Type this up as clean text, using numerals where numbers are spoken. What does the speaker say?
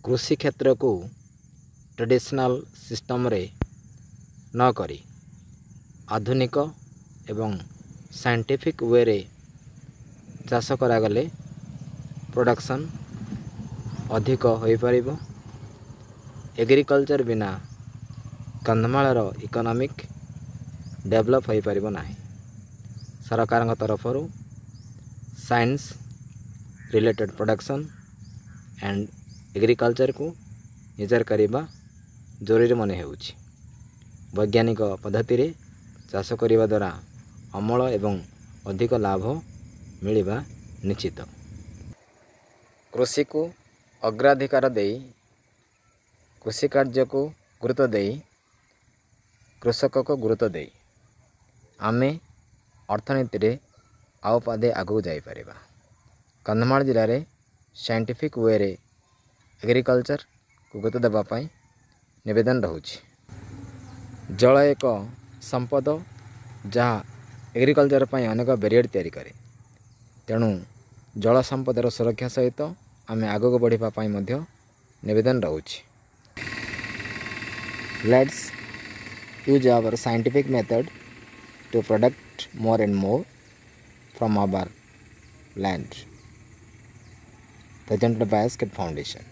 कृषि क्षेत्र को ट्रेडिशनल सिस्टम रे न करी आधुनिक एवं साइंटिफिक वे रे चाष करागले प्रोडक्शन अधिक हो पारिबो। एग्रीकल्चर बिना कंधमाल इकोनॉमिक डेवलप हो पारिबो नाही। सरकार तरफ science related production and agriculture को निजार करने जरूरी मन होउछि। वैज्ञानिक पद्धति रे चाष करने द्वारा अमल एवं अधिक लाभ मिलवा निश्चित। कृषि को अग्राधिकार दे कृषि कार्य को गुरुत्व दे कृषक को गुरुत्व दे आमे अर्थनीति रे आउ पादे आगू जापर। कंधमाल जिले में साइंटिफिक वे रे एग्रीकल्चर को गुरुत्व देवाई निवेदन रहुछि। जल एक संपद जहाँ एग्रीकल्चर पर अनेक बैरियर तैयारी करे। तेणु जल संपदर सुरक्षा सहित आम आगक बढ़ापी निवेदन रहुछि। Let's use our scientific method to product more and more from our land, presented by Skit Foundation.